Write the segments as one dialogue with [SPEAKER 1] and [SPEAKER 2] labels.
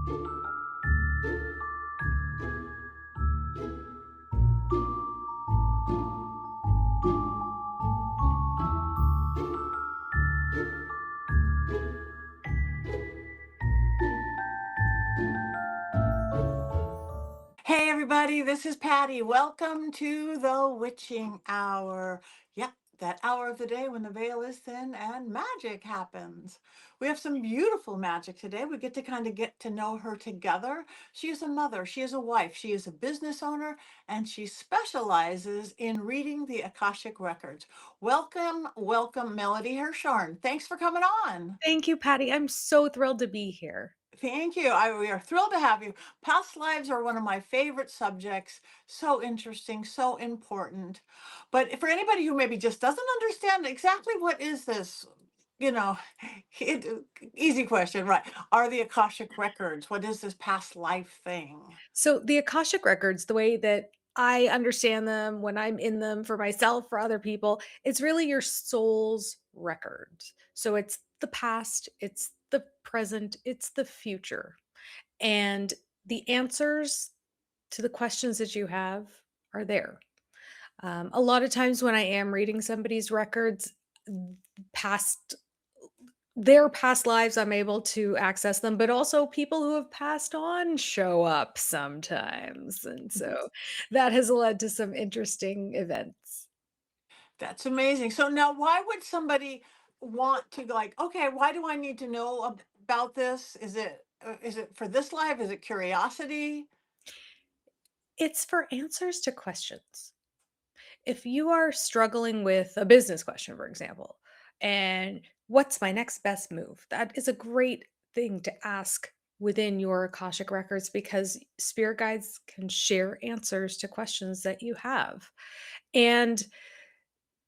[SPEAKER 1] Hey everybody, this is Patty. Welcome to the witching hour. Yep, that hour of the day when the veil is thin and magic happens. We have some beautiful magic today. We get to kind of get to know her together. She is a mother, she is a wife, she is a business owner, and she specializes in reading the Akashic records. Welcome, welcome, Melanie Herschorn. Thanks for coming on.
[SPEAKER 2] Thank you, Patty. I'm so thrilled to be here.
[SPEAKER 1] Thank you. We are thrilled to have you. Past lives are one of my favorite subjects. So interesting, so important. But for anybody who maybe just doesn't understand exactly what is this, you know, it, easy question, right? Are the Akashic records? What is this past life thing?
[SPEAKER 2] So, the Akashic records, the way that I understand them when I'm in them for myself, for other people, it's really your soul's records. So, it's the past, it's the present, it's the future. And the answers to the questions that you have are there. A lot of times when I am reading somebody's records, past their past lives, I'm able to access them, but also people who have passed on show up sometimes. And so that has led to some interesting events.
[SPEAKER 1] That's amazing. So now, why would somebody want to like? Okay, why do I need to know about this? Is it for this life? Is it curiosity?
[SPEAKER 2] It's for answers to questions. If you are struggling with a business question, for example, and what's my next best move? That is a great thing to ask within your Akashic records because spirit guides can share answers to questions that you have. And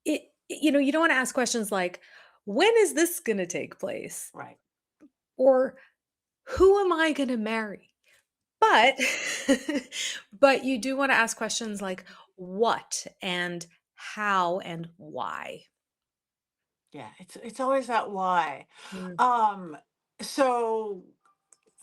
[SPEAKER 2] you don't wanna ask questions like, "When is this gonna take place?"
[SPEAKER 1] Right.
[SPEAKER 2] Or, "Who am I gonna marry?" But but you do wanna ask questions like, "What?" and "How?" and "Why?"
[SPEAKER 1] Yeah, it's always that why.
[SPEAKER 2] Mm.
[SPEAKER 1] Um, so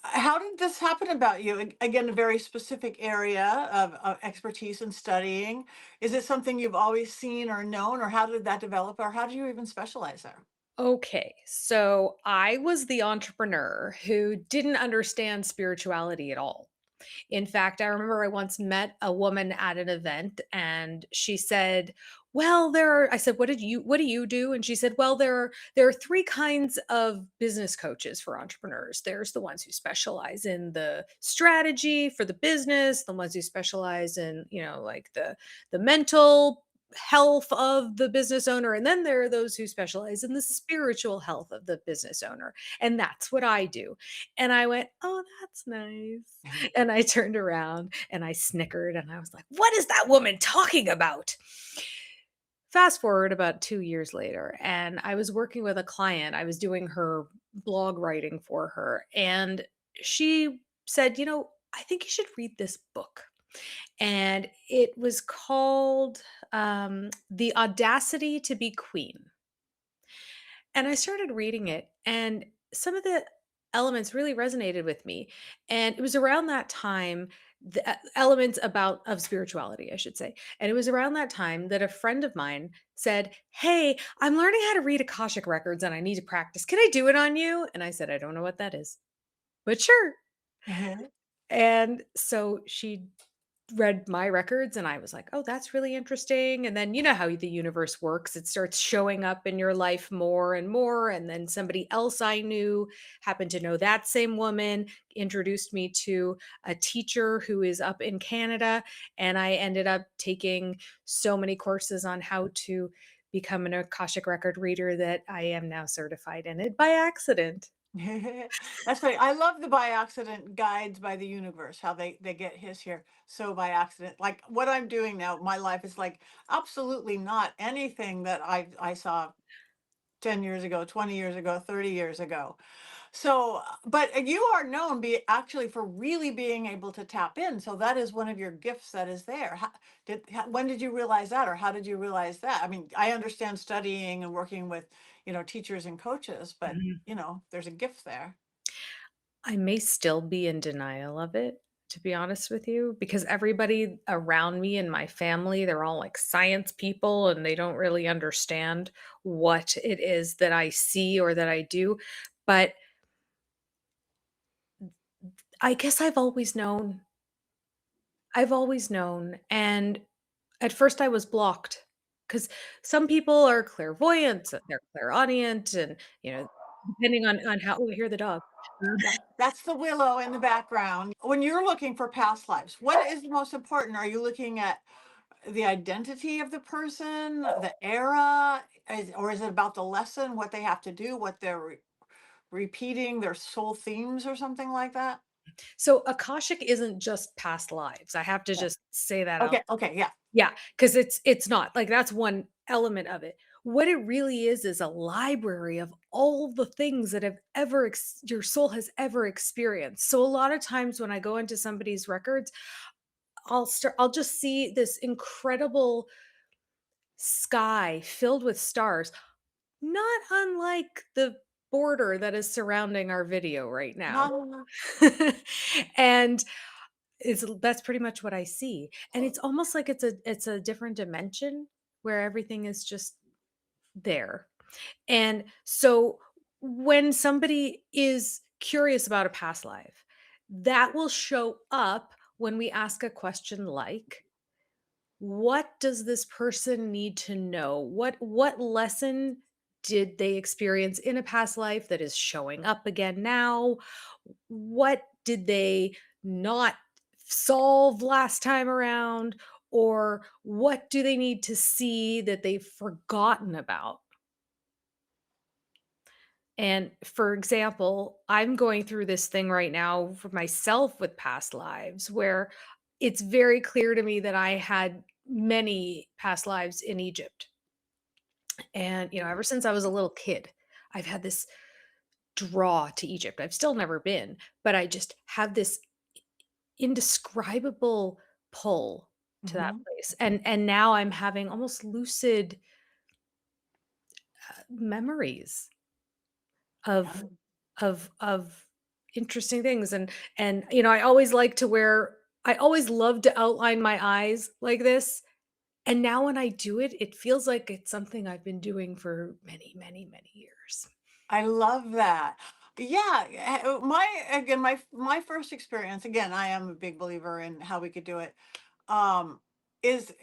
[SPEAKER 1] how did this happen about you? Again, a very specific area of expertise in studying. Is it something you've always seen or known, or how did that develop, or how did you even specialize there?
[SPEAKER 2] Okay, so I was the entrepreneur who didn't understand spirituality at all. In fact, I remember I once met a woman at an event and she said, "Well, there are," I said, what do you do?" And she said, "Well, there are three kinds of business coaches for entrepreneurs. There's the ones who specialize in the strategy for the business, the ones who specialize in, like the mental health of the business owner, and then there are those who specialize in the spiritual health of the business owner. And that's what I do." And I went, "Oh, that's nice." And I turned around and I snickered and I was like, "What is that woman talking about?" Fast forward about 2 years later, and I was working with a client. I was doing her blog writing for her, and she said, "I think you should read this book." And it was called, The Audacity to Be Queen. And I started reading it, and some of the elements really resonated with me. And it was around that time, the elements about of spirituality, I should say. And it was around that time that a friend of mine said, "Hey, I'm learning how to read Akashic records and I need to practice. Can I do it on you?" And I said, "I don't know what that is, but sure." And so she read my records and I was like, "Oh, that's really interesting." And then you know how the universe works. It starts showing up in your life more and more. And then somebody else I knew happened to know that same woman, introduced me to a teacher who is up in Canada. And I ended up taking so many courses on how to become an Akashic record reader that I am now certified in it by accident.
[SPEAKER 1] That's funny. I love the by accident guides by the universe, how they get his here so by accident. Like what I'm doing now, my life is like absolutely not anything that I saw 10 years ago, 20 years ago, 30 years ago. So, but you are known be actually for really being able to tap in. So that is one of your gifts that is there. When did you realize that, or how did you realize that? I mean, I understand studying and working with, teachers and coaches, but there's a gift there.
[SPEAKER 2] I may still be in denial of it, to be honest with you, because everybody around me and my family, they're all like science people and they don't really understand what it is that I see or that I do. But I guess I've always known. And at first I was blocked because some people are clairvoyant, they're clairaudient, and, depending on how, oh, I hear the dog.
[SPEAKER 1] Yeah, that's the willow in the background. When you're looking for past lives, what is the most important? Are you looking at the identity of the person, the era, or is it about the lesson, what they have to do, what they're repeating, their soul themes or something like that?
[SPEAKER 2] So Akashic isn't just past lives. I have to
[SPEAKER 1] Yeah.
[SPEAKER 2] just say that out.
[SPEAKER 1] Okay, okay, yeah.
[SPEAKER 2] Yeah, because it's not. Like, that's one element of it. What it really is a library of all the things that have your soul has ever experienced. So a lot of times when I go into somebody's records, I'll just see this incredible sky filled with stars, not unlike the border that is surrounding our video right now.
[SPEAKER 1] Ah,
[SPEAKER 2] And that's pretty much what I see. And it's almost like it's a different dimension where everything is just there. And so when somebody is curious about a past life, that will show up when we ask a question like, what does this person need to know? What lesson did they experience in a past life that is showing up again now? What did they not solve last time around? Or what do they need to see that they've forgotten about? And for example, I'm going through this thing right now for myself with past lives where it's very clear to me that I had many past lives in Egypt. And, ever since I was a little kid, I've had this draw to Egypt. I've still never been, but I just have this indescribable pull to that
[SPEAKER 1] mhm.
[SPEAKER 2] place. And now I'm having almost lucid memories
[SPEAKER 1] Yeah.
[SPEAKER 2] of of interesting things. And I always like to wear I always love to outline my eyes like this. And now when I do it, it feels like it's something I've been doing for many, many, many years.
[SPEAKER 1] I love that. Yeah, my first experience, again, I am a big believer in how we could do it. Um, is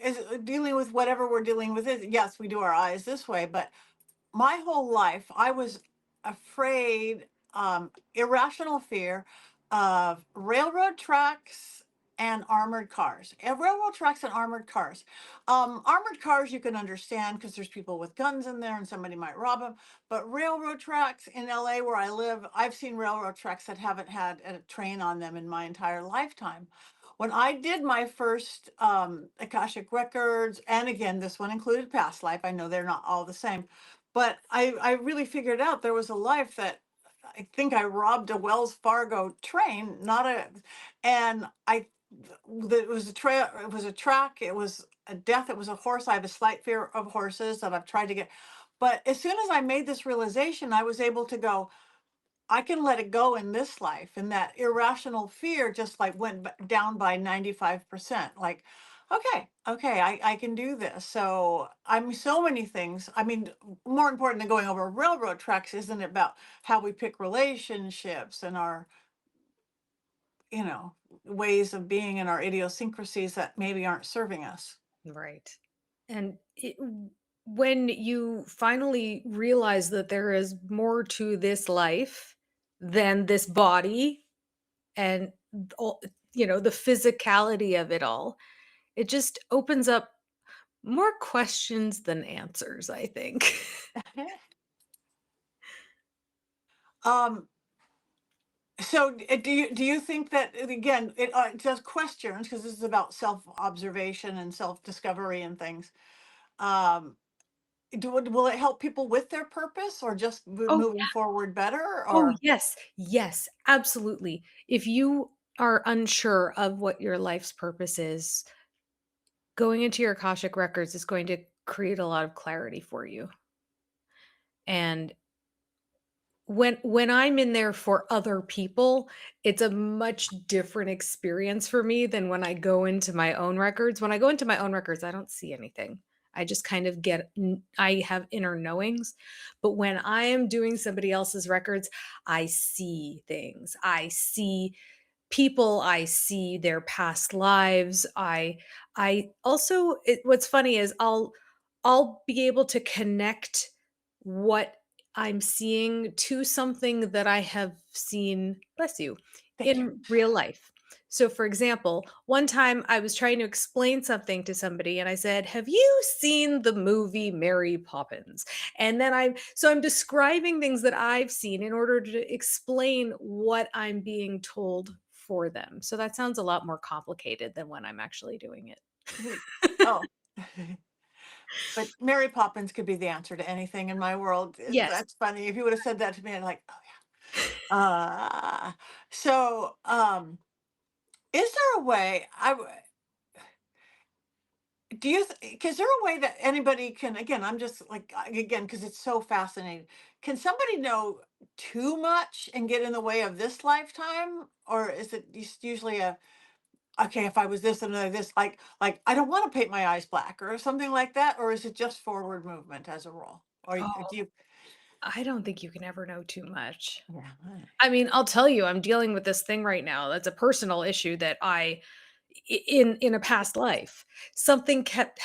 [SPEAKER 1] dealing with whatever we're dealing with. Is yes, we do our eyes this way, but my whole life I was afraid, irrational fear of railroad tracks and armored cars. And railroad tracks and armored cars. Armored cars you can understand because there's people with guns in there and somebody might rob them. But railroad tracks in LA where I live, I've seen railroad tracks that haven't had a train on them in my entire lifetime. When I did my first Akashic records, and again, this one included past life. I know they're not all the same, but I really figured out there was a life that I think I robbed a Wells Fargo train, not a, and I, it was a trail, it was a track, it was a death, it was a horse. I have a slight fear of horses that I've tried to get. But as soon as I made this realization, I was able to go, I can let it go in this life. And that irrational fear just like went down by 95%. Like, okay, okay, I can do this. So I'm so many things. I mean, more important than going over railroad tracks, isn't it about how we pick relationships and our, you know, ways of being and our idiosyncrasies that maybe aren't serving us?
[SPEAKER 2] Right. And when you finally realize that there is more to this life than this body and all, the physicality of it all, it just opens up more questions than answers, I think.
[SPEAKER 1] um, So, do you think that, again, it just questions, because this is about self observation and self discovery and things. Um, will it help people with their purpose, or just
[SPEAKER 2] Oh,
[SPEAKER 1] moving forward better,
[SPEAKER 2] oh,
[SPEAKER 1] or
[SPEAKER 2] yes. Yes, absolutely. If you are unsure of what your life's purpose is, going into your Akashic records is going to create a lot of clarity for you. And When I'm in there for other people, it's a much different experience for me than when I go into my own records. When I go into my own records, I don't see anything. I just kind of I have inner knowings. But when I am doing somebody else's records, I see things. I see people, I see their past lives. I also what's funny is I'll be able to connect what I'm seeing to something that I have seen, bless you,
[SPEAKER 1] Thank you.
[SPEAKER 2] in real life. So for example, one time I was trying to explain something to somebody and I said, "Have you seen the movie Mary Poppins?" And then I'm describing things that I've seen in order to explain what I'm being told for them. So that sounds a lot more complicated than when I'm actually doing it.
[SPEAKER 1] Wait. Oh. But Mary Poppins could be the answer to anything in my world.
[SPEAKER 2] Yes.
[SPEAKER 1] That's funny. If you would have said that to me, I'd like, oh yeah. So is there a way do you is there a way that anybody can, again, I'm just like, again, because it's so fascinating. Can somebody know too much and get in the way of this lifetime? Or is it usually a, okay, if I was this and this, like I don't want to paint my eyes black or something like that, or is it just forward movement as a rule? Or do
[SPEAKER 2] Oh,
[SPEAKER 1] you?
[SPEAKER 2] I don't think you can ever know too much.
[SPEAKER 1] Yeah.
[SPEAKER 2] I mean, I'll tell you, I'm dealing with this thing right now that's a personal issue that in a past life, something kept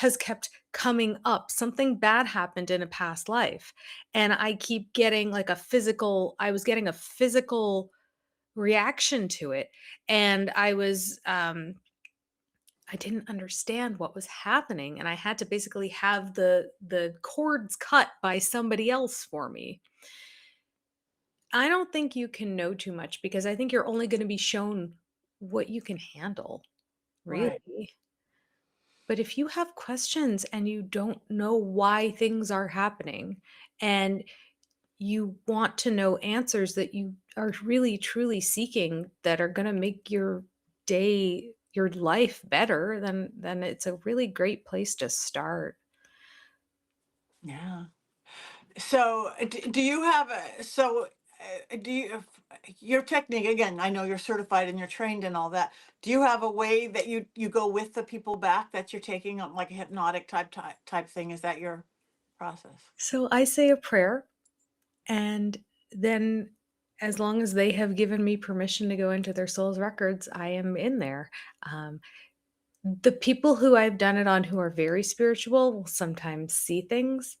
[SPEAKER 2] coming up. Something bad happened in a past life, and I keep getting like a physical I was getting a physical reaction to it, and I didn't understand what was happening, and I had to basically have the cords cut by somebody else for me. I don't think you can know too much because I think you're only gonna be shown what you can handle,
[SPEAKER 1] Right.
[SPEAKER 2] really. But if you have questions and you don't know why things are happening and you want to know answers that you are really truly seeking that are going to make your day, your life better, then it's a really great place to start.
[SPEAKER 1] Yeah. So, do you have a, so do you, your technique, again, I know you're certified and you're trained and all that. Do you have a way that you go with the people back that you're taking on, like a hypnotic type thing? Is that your process?
[SPEAKER 2] So I say a prayer, and then as long as they have given me permission to go into their soul's records, I am in there. Um, the people who I've done it on who are very spiritual will sometimes see things.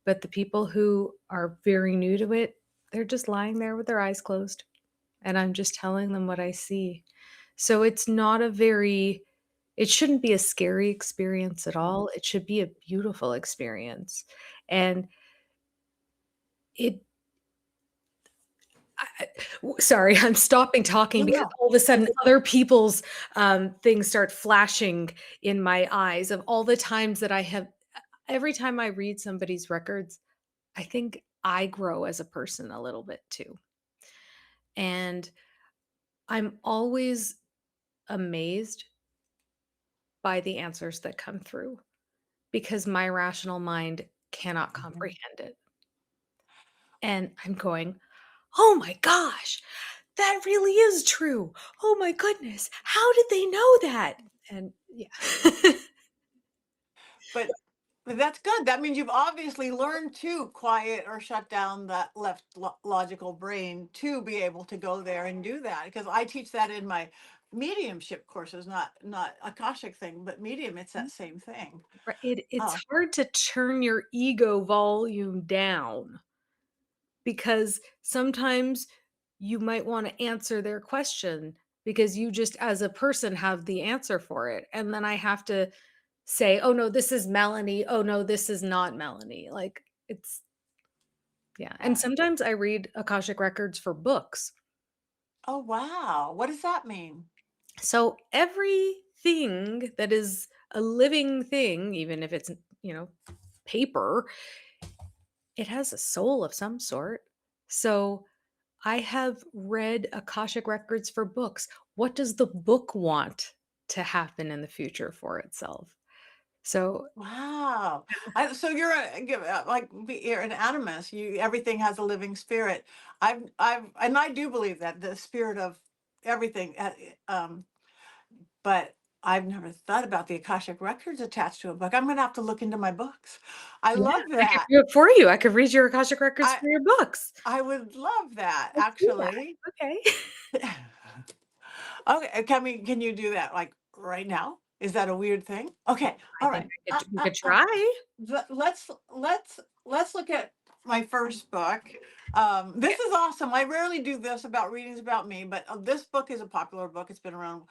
[SPEAKER 2] But the people who are very new to it, they're just lying there with their eyes closed, and I'm just telling them what I see. So it's not a very it shouldn't be a scary experience at
[SPEAKER 1] Mm.
[SPEAKER 2] all. It should be a beautiful experience. And it sorry, I'm stopping talking
[SPEAKER 1] No,
[SPEAKER 2] because
[SPEAKER 1] no.
[SPEAKER 2] all of a sudden
[SPEAKER 1] That's
[SPEAKER 2] other people's, things start flashing in my eyes of all the times that I have every time I read somebody's records, I think I grow as a person a little bit too. And I'm always amazed by the answers that come through because my rational mind cannot
[SPEAKER 1] Mhm.
[SPEAKER 2] comprehend it. And I'm going, "Oh my gosh, that really is true. Oh my goodness, how did they know that?" And yeah.
[SPEAKER 1] But that's good. That means you've obviously learned to quiet or shut down that left logical brain to be able to go there and do that. Because I teach that in my mediumship courses, not Akashic thing, but medium. It's that same thing.
[SPEAKER 2] It's
[SPEAKER 1] Uh,
[SPEAKER 2] hard to turn your ego volume down because sometimes you might want to answer their question because you just as a person have the answer for it, and then I have to say, "Oh no, this is Melanie. Oh no, this is not Melanie." Like it's yeah. And
[SPEAKER 1] uh,
[SPEAKER 2] sometimes I read Akashic records for books.
[SPEAKER 1] oh wow, what does that mean?
[SPEAKER 2] So everything that is a living thing, even if it's, you know, paper, it has a soul of some sort. So I have read Akashic records for books. What does the book want to happen in the future for itself? So
[SPEAKER 1] Wow. So you're you're an animist. You everything has a living spirit. And I do believe that the spirit of everything. But I've never thought about the Akashic records attached to a book. I'm going to have to look into my books. I
[SPEAKER 2] yeah,
[SPEAKER 1] love
[SPEAKER 2] I could
[SPEAKER 1] that.
[SPEAKER 2] do it for you. I could read your Akashic records
[SPEAKER 1] I
[SPEAKER 2] for your books.
[SPEAKER 1] I would love that
[SPEAKER 2] Let's do that.
[SPEAKER 1] actually.
[SPEAKER 2] Okay.
[SPEAKER 1] Okay, can you do that like right now? Is that a weird thing? Okay,
[SPEAKER 2] I
[SPEAKER 1] all
[SPEAKER 2] think
[SPEAKER 1] right.
[SPEAKER 2] we could try.
[SPEAKER 1] Let's look at my first book.
[SPEAKER 2] Okay.
[SPEAKER 1] This is awesome. I rarely do this about readings about me, but this book is a popular book. It's been around.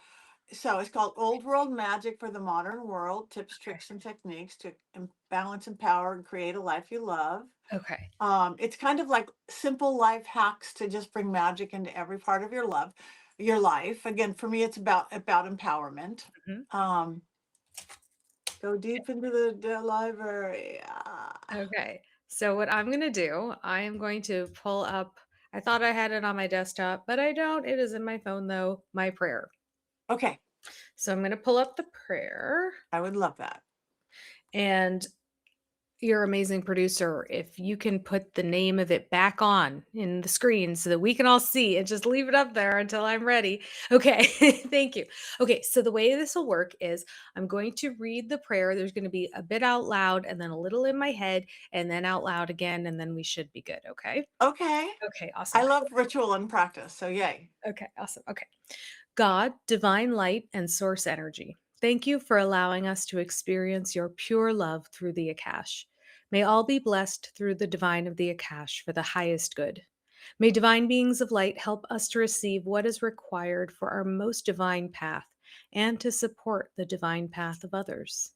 [SPEAKER 1] So it's called Old World Magic for the Modern World: Tips, Tricks, and Techniques to Balance, Empower, and Create a Life You Love.
[SPEAKER 2] Okay.
[SPEAKER 1] It's kind of like simple life hacks to just bring magic into every part of your life. Again, for me, it's about empowerment.
[SPEAKER 2] Mhm.
[SPEAKER 1] Um, go deep into the library.
[SPEAKER 2] Okay. So what I'm going to do, I am going to pull up I thought I had it on my desktop, but I don't. It is in my phone though, my prayer.
[SPEAKER 1] Okay,
[SPEAKER 2] So I'm going to pull up the prayer
[SPEAKER 1] I would love that.
[SPEAKER 2] and your amazing producer, if you can put the name of it back on in the screen so that we can all see and just leave it up there until I'm ready. Okay, thank you. Okay, so the way this will work is I'm going to read the prayer. There's going to be a bit out loud and then a little in my head and then out loud again, and then we should be good. Okay.
[SPEAKER 1] Okay,
[SPEAKER 2] Okay, awesome.
[SPEAKER 1] I love ritual and practice. So yay.
[SPEAKER 2] Okay, awesome. Okay. God, divine light, and source energy, thank you for allowing us to experience your pure love through the Akash. May all be blessed through the divine of the Akash for the highest good. May divine beings of light help us to receive what is required for our most divine path and to support the divine path of others.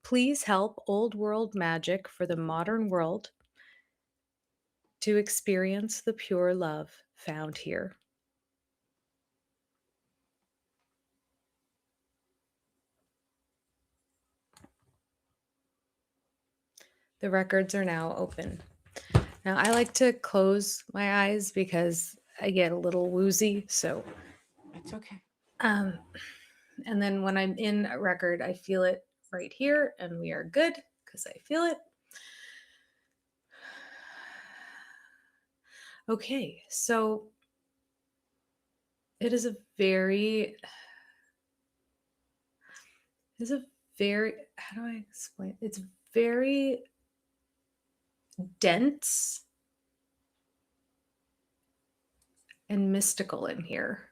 [SPEAKER 2] Please help old world magic for the modern world to experience the pure love found here. The records are now open. Now, I like to close my eyes because I get a little woozy. So,
[SPEAKER 1] It's okay.
[SPEAKER 2] um, and then when I'm in a record, I feel it right here, and we are good because I feel it. Okay, so it is a very, it's a very, how do I explain? It's very dense and mystical in here.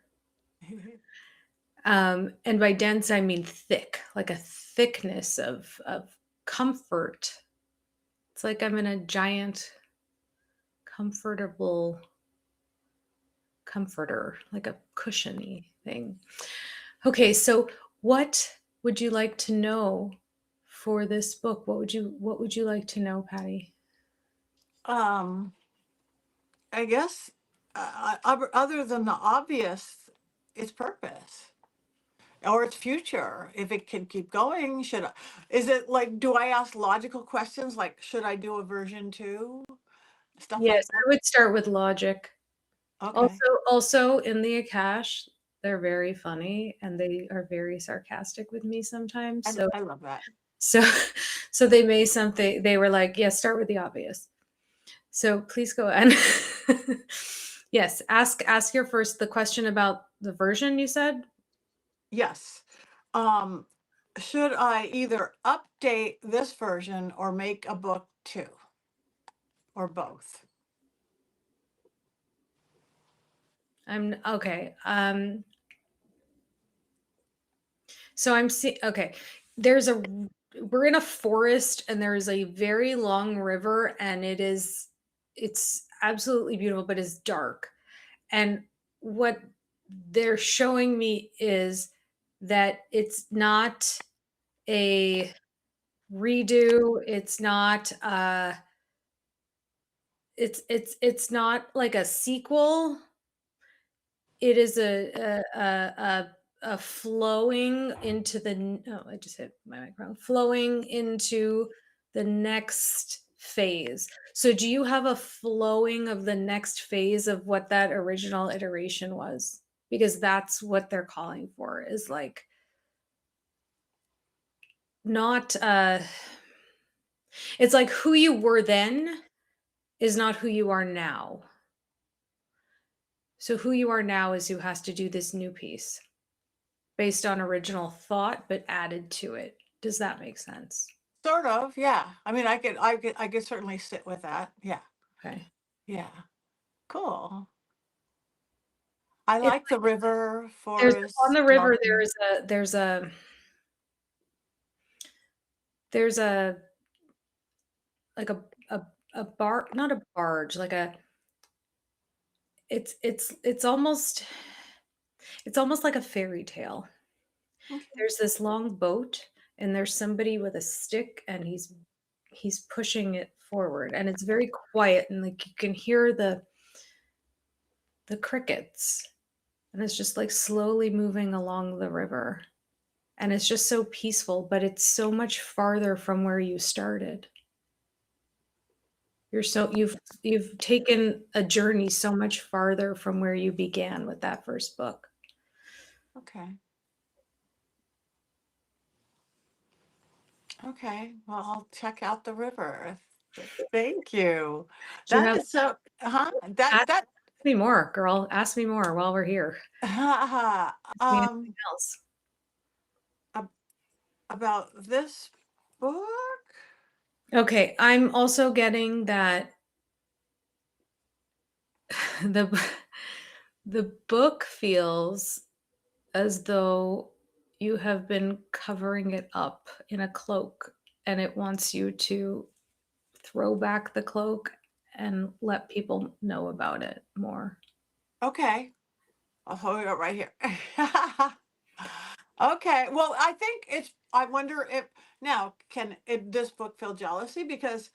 [SPEAKER 2] And by dense, I mean thick, like a thickness of comfort. It's like I'm in a giant comfortable comforter, like a cushiony thing. Okay, so what would you like to know for this book? What would you like to know, Patty?
[SPEAKER 1] um, I guess other than the obvious, its purpose or its future. If it can keep going, is it like, do I ask logical questions like, should I do a version two? Stuff like
[SPEAKER 2] Yes, I would start with logic.
[SPEAKER 1] that. Okay.
[SPEAKER 2] Also in the Akash, they're very funny and they are very sarcastic with me sometimes. So
[SPEAKER 1] I love that.
[SPEAKER 2] so so they may something they were like, yes, start with the obvious. So please go ahead. Yes, ask your first the question about the version you said.
[SPEAKER 1] Yes. Um, should I either update this version or make a book two or both?
[SPEAKER 2] I'm okay. So I'm seeing okay. There's a we're in a forest and there is a very long river and it's absolutely beautiful but it's dark. And what they're showing me is that it's not a redo, it's not it's not like a sequel. It is a flowing into oh, I just hit my microphone. Flowing into the next phase. So do you have a flowing of the next phase of what that original iteration was? Because that's what they're calling for is like not it's like who you were then is not who you are now. So who you are now is who has to do this new piece based on original thought, but added to it. Does that make sense?
[SPEAKER 1] Sort of, yeah. I mean, I could certainly sit with that. Yeah,
[SPEAKER 2] Okay.
[SPEAKER 1] yeah. Cool. I
[SPEAKER 2] It's
[SPEAKER 1] like the river,
[SPEAKER 2] there's on
[SPEAKER 1] forest,
[SPEAKER 2] the river
[SPEAKER 1] mountain.
[SPEAKER 2] there's a like a a bar not a barge, like a it's almost like a fairy tale.
[SPEAKER 1] Okay.
[SPEAKER 2] There's this long boat, and there's somebody with a stick, and he's pushing it forward, and it's very quiet, and, like, you can hear the crickets, and it's just, like, slowly moving along the river, and it's just so peaceful, but it's so much farther from where you started. You've taken a journey so much farther from where you began with that first book.
[SPEAKER 1] Okay. Okay. Well, I'll check out the river. Thank you.
[SPEAKER 2] Do you
[SPEAKER 1] That
[SPEAKER 2] have
[SPEAKER 1] is so, huh? That
[SPEAKER 2] ask
[SPEAKER 1] that
[SPEAKER 2] me more, girl, ask me more while we're here. Ask me anything
[SPEAKER 1] um
[SPEAKER 2] else.
[SPEAKER 1] ab- about this book.
[SPEAKER 2] Okay, I'm also getting that the b the book feels as though you have been covering it up in a cloak, and it wants you to throw back the cloak and let people know about it more.
[SPEAKER 1] Okay. I'll hold it up right here. Okay. Well, I think I wonder if now this book feel jealousy because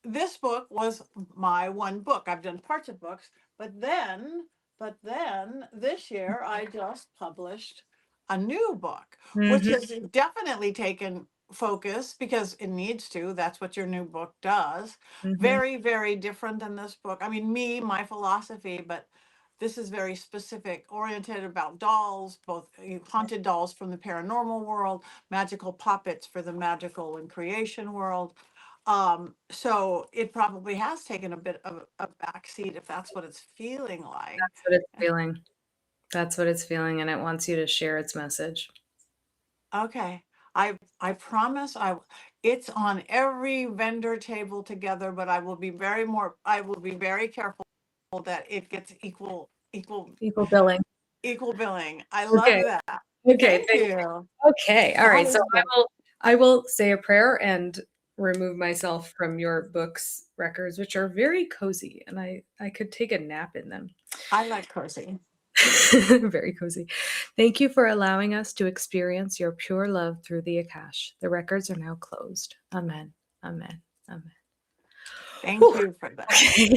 [SPEAKER 1] this book was my one book. I've done parts of books, but then this year I just published a new book, which
[SPEAKER 2] Mhm,
[SPEAKER 1] has definitely taken focus because it needs to. That's what your new book does.
[SPEAKER 2] mhm.
[SPEAKER 1] Very, very different than this book. I mean, my philosophy, but this is very specific, oriented about dolls, both haunted dolls from the paranormal world, magical puppets for the magical and creation world. So it probably has taken a bit of a backseat if that's what it's feeling like.
[SPEAKER 2] That's what it's feeling. That's what it's feeling, and it wants you to share its message.
[SPEAKER 1] Okay. I promise it's on every vendor table together, but I will be very careful that it gets
[SPEAKER 2] Equal billing.
[SPEAKER 1] equal billing. I love
[SPEAKER 2] Okay,
[SPEAKER 1] that.
[SPEAKER 2] okay,
[SPEAKER 1] Thank
[SPEAKER 2] thank
[SPEAKER 1] you.
[SPEAKER 2] okay,
[SPEAKER 1] That
[SPEAKER 2] alright, so
[SPEAKER 1] is good.
[SPEAKER 2] I will say a prayer and remove myself from your book's records, which are very cozy, and I could take a nap in them.
[SPEAKER 1] I like cozy.
[SPEAKER 2] Very cozy. Thank you for allowing us to experience your pure love through the Akash. The records are now closed. Amen. Amen. Amen.
[SPEAKER 1] Thank
[SPEAKER 2] Whew.
[SPEAKER 1] you for that.
[SPEAKER 2] Okay.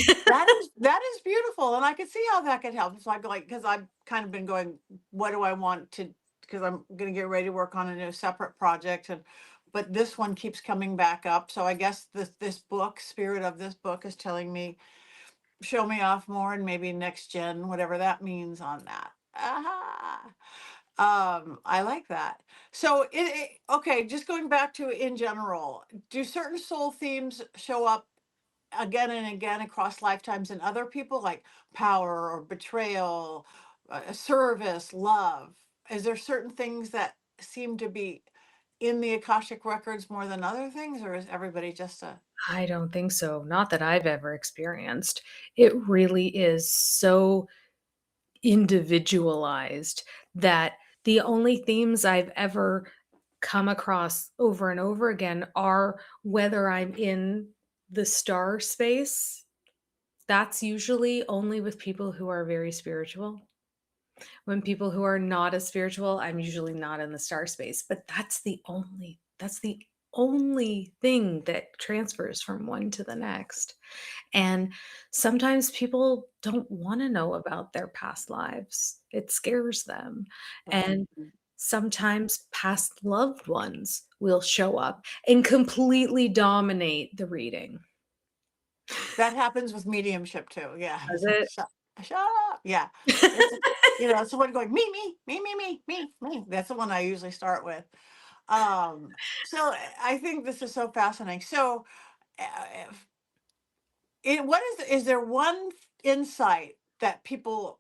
[SPEAKER 1] That is beautiful, and I could see how that could help. So like because I've kind of been going, what do I want to? Because I'm going to get ready to work on a new separate project, and but this one keeps coming back up. So I guess this book, spirit of this book, is telling me show me off more, and maybe next gen, whatever that means on that. Aha. I like that. So okay, just going back to in general, do certain soul themes show up again and again across lifetimes in other people, like power or betrayal, service, love? Is there certain things that seem to be in the Akashic records more than other things, or is everybody just a
[SPEAKER 2] I don't think so. Not that I've ever experienced. It really is so individualized that the only themes I've ever come across over and over again are whether I'm in the star space. That's usually only with people who are very spiritual. When people who are not as spiritual, I'm usually not in the star space, but that's the only thing that transfers from one to the next. And sometimes people don't want to know about their past lives. It scares them. And
[SPEAKER 1] Mhm.
[SPEAKER 2] sometimes past loved ones will show up and completely dominate the reading.
[SPEAKER 1] That happens with mediumship too. Yeah.
[SPEAKER 2] Does it?
[SPEAKER 1] Shut up. Yeah. It's someone going, me, me, me, me, me, me, me. That's the one I usually start with. So I think this is so fascinating. So, if what is there one insight that people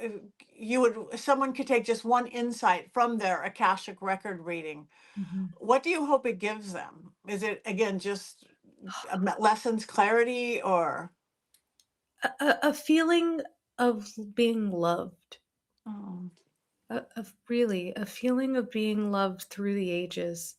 [SPEAKER 1] uh, you would someone could take just one insight from their Akashic record reading?
[SPEAKER 2] Mhm.
[SPEAKER 1] What do you hope it gives them? Is it again just lessons, clarity, or
[SPEAKER 2] A feeling of being loved,
[SPEAKER 1] oh,
[SPEAKER 2] of really a feeling of being loved through the ages.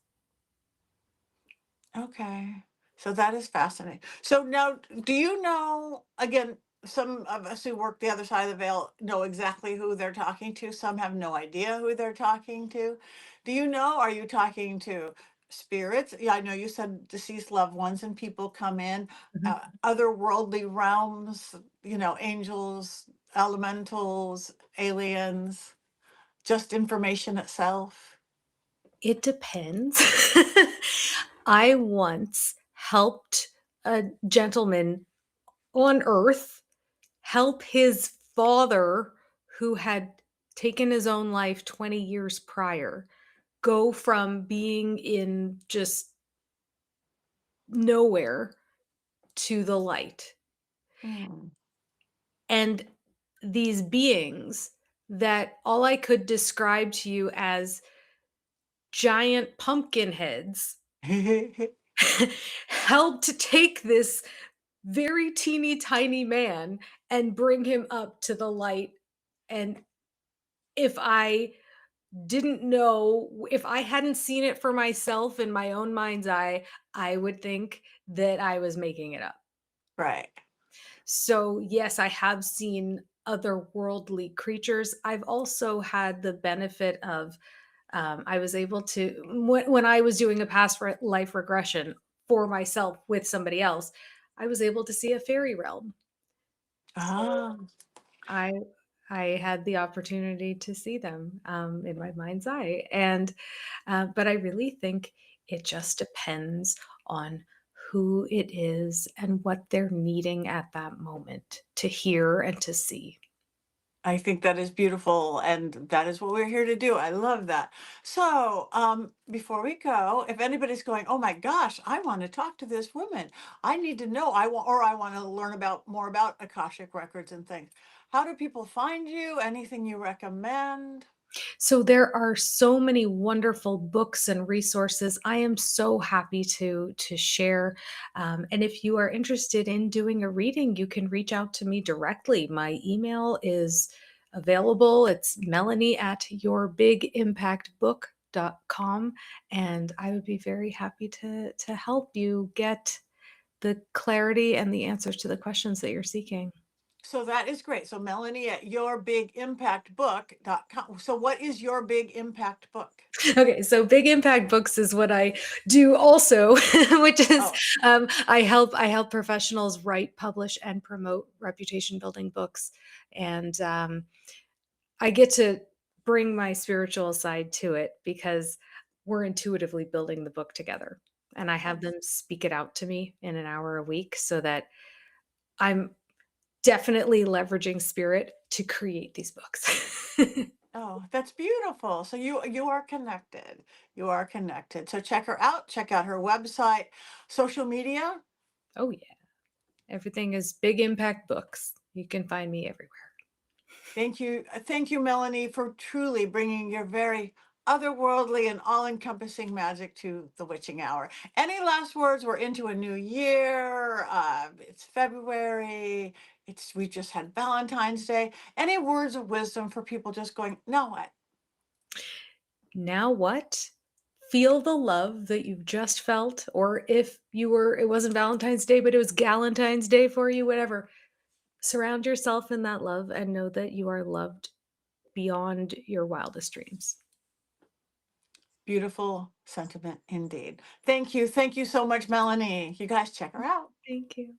[SPEAKER 1] okay. So that is fascinating. So now, do you know, again, some of us who work the other side of the veil know exactly who they're talking to. Some have no idea who they're talking to. Do you know, are you talking to spirits? Yeah, I know you said deceased loved ones and people come in,
[SPEAKER 2] Mhm.
[SPEAKER 1] otherworldly realms, angels, elementals, aliens, just information itself.
[SPEAKER 2] It depends. I once helped a gentleman on Earth help his father, who had taken his own life 20 years prior, go from being in just nowhere to the light.
[SPEAKER 1] Hmm.
[SPEAKER 2] And these beings that all I could describe to you as giant pumpkin heads helped to take this very teeny tiny man and bring him up to the light. And if I didn't know, if I hadn't seen it for myself in my own mind's eye, I would think that I was making it up.
[SPEAKER 1] Right.
[SPEAKER 2] So, yes, I have seen otherworldly creatures. I've also had the benefit of, I was able to, when I was doing a life regression for myself with somebody else, I was able to see a fairy realm. So
[SPEAKER 1] Ah.
[SPEAKER 2] I I had the opportunity to see them in my mind's eye, and but I really think it just depends on who it is and what they're needing at that moment to hear and to see.
[SPEAKER 1] I think that is beautiful, and that is what we're here to do. I love that. So, before we go, if anybody's going, "Oh my gosh, I want to talk to this woman. I need to know. I want to learn about more about Akashic records and things." How do people find you? Anything you recommend?
[SPEAKER 2] So there are so many wonderful books and resources. I am so happy to share. And if you are interested in doing a reading, you can reach out to me directly. My email is available. It's Melanie at yourbigimpactbook.com. And I would be very happy to help you get the clarity and the answers to the questions that you're seeking.
[SPEAKER 1] So that is great. So Melanie at yourbigimpactbook.com. So what is your big impact book?
[SPEAKER 2] Okay, so Big Impact Books is what I do also, which is
[SPEAKER 1] Oh,
[SPEAKER 2] I help professionals write, publish, and promote reputation building books, and I get to bring my spiritual side to it because we're intuitively building the book together, and I have them speak it out to me in an hour a week, so that I'm definitely leveraging spirit to create these books.
[SPEAKER 1] oh, that's beautiful. So you are connected. You are connected. So check her out. Check out her website, social media.
[SPEAKER 2] Oh yeah, everything is Big Impact Books. You can find me everywhere.
[SPEAKER 1] Thank you, Melanie, for truly bringing your very otherworldly and all-encompassing magic to the witching hour. Any last words? We're into a new year. It's February. We just had Valentine's Day. Any words of wisdom for people just going, now what?
[SPEAKER 2] Now what? Feel the love that you've just felt, or if it wasn't Valentine's Day, but it was Galentine's Day for you, whatever. Surround yourself in that love and know that you are loved beyond your wildest dreams.
[SPEAKER 1] Beautiful sentiment indeed. Thank you. Thank you so much, Melanie. You guys check her out.
[SPEAKER 2] Thank you.